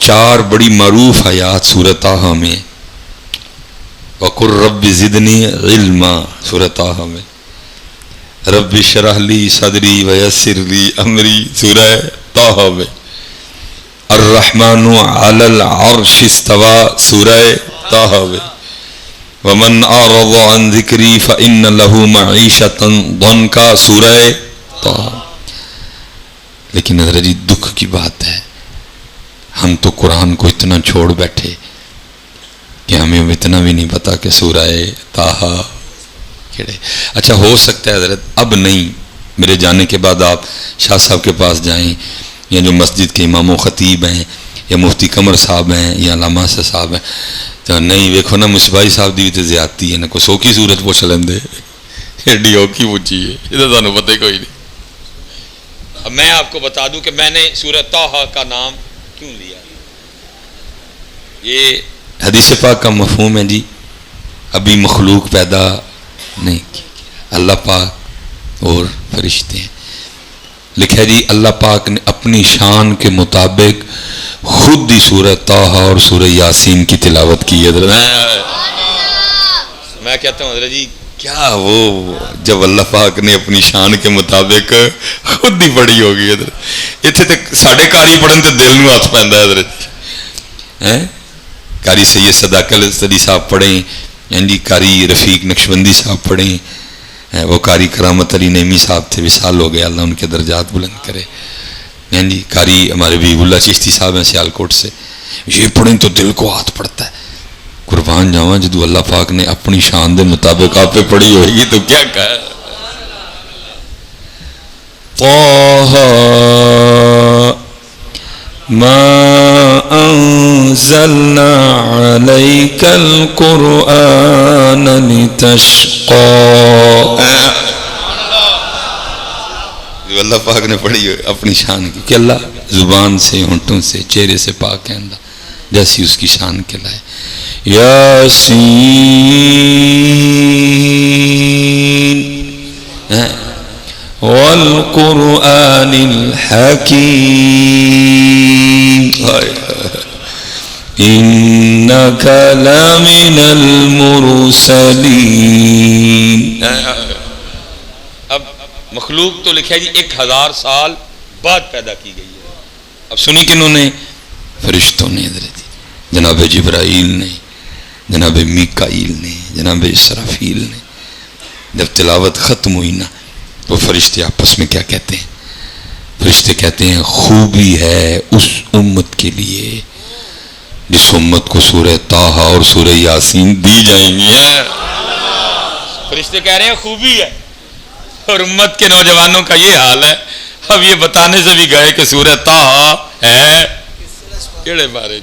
4 بڑی معروف آیات سورۃ طٰہٰ میں، وَقُلْ رَبِّ زِدْنِی عِلْمًا سورۃ طٰہٰ میں، رب اشرح لی صدری ویسر لی امری سورہ طٰہٰ میں، الرحمن علی العرش استوى سورہ طٰہٰ میں، ومن اعرض عن ذکری فإن له معیشۃ ضنکا سورہ طٰہٰ۔ لیکن حضرت جی دکھ کی بات ہے، ہم تو قرآن کو اتنا چھوڑ بیٹھے کہ ہمیں اتنا بھی نہیں پتا کہ سورہ طٰہٰ کیڑے۔ اچھا ہو سکتا ہے حضرت اب نہیں، میرے جانے کے بعد آپ شاہ صاحب کے پاس جائیں، یا جو مسجد کے امام و خطیب ہیں، یا مفتی قمر صاحب ہیں، یا علامہ صاحب ہیں، تو نہیں ویکھو نا مصباحی صاحب دی بھی زیادتی ہے نا، کوئی سو کی صورت پوچھ لیندے ایڈی اوکھی پوچھی ہے، یہ تو سانوں پتہ ہی کوئی نہیں۔ اب میں آپ کو بتا دوں کہ میں نے سورۃ طٰہٰ کا نام کیوں لیا۔ یہ حدیث پاک کا مفہوم ہے جی، ابھی مخلوق پیدا نہیں کی، اللہ پاک اور فرشتے ہیں۔ لکھا جی اللہ پاک نے اپنی شان کے مطابق خود ہی سورۃ طٰہٰ اور سورہ یاسین کی تلاوت کی ہے۔ میں کہتا ہوں حضرت جی کیا وہ جب اللہ پاک نے اپنی شان کے مطابق خود ہی پڑھی ہوگی حضرت، اتنے تک ساڑھے کاری پڑھن تو دل نو ہاتھ پہندا ہے حضرت۔ قاری سید صداق الاسدی صاحب پڑھیں، یعنی قاری رفیق نقشبندی صاحب پڑھیں، وہ قاری کرامت علی نعیمی صاحب تھے، وصال ہو گئے، اللہ ان کے درجات بلند کرے۔ یعنی قاری ہمارے بھی اللہ چشتی صاحب ہیں سیالکوٹ سے، یہ پڑھیں تو دل کو ہاتھ پڑتا ہے۔ قربان جاواں جدو اللہ پاک نے اپنی شان دے مطابق آپ پہ پڑھی ہوئی تو کیا کہا۔ طٰہٰ ما انزلنا علیک القرآن لتشقى، جو اللہ پاک نے پڑھی ہوئی اپنی شان کی، کہ اللہ زبان سے، ہونٹوں سے، چہرے سے پاک ہے اللہ، جیسی اس کی شان کے لائے۔ یاسین والقرآن الحکیم انک لمن المرسلین۔ اب مخلوق تو لکھا جی 1000 سال بعد پیدا کی گئی ہے، اب سنی کنہوں نے؟ فرشتوں نے حضرت، جناب جبرائیل نے، جناب میکائیل نے، جناب اسرافیل نے۔ جب تلاوت ختم ہوئی نا تو فرشتے آپس میں کیا کہتے ہیں؟ فرشتے کہتے ہیں خوبی ہے اس امت کے لیے جس امت کو سورہ طٰہٰ اور سورہ یاسین دی جائیں گی۔ فرشتے کہہ رہے ہیں خوبی ہے، اور امت کے نوجوانوں کا یہ حال ہے، اب یہ بتانے سے بھی گئے کہ سورہ طٰہٰ ہے کیڑے بارے چ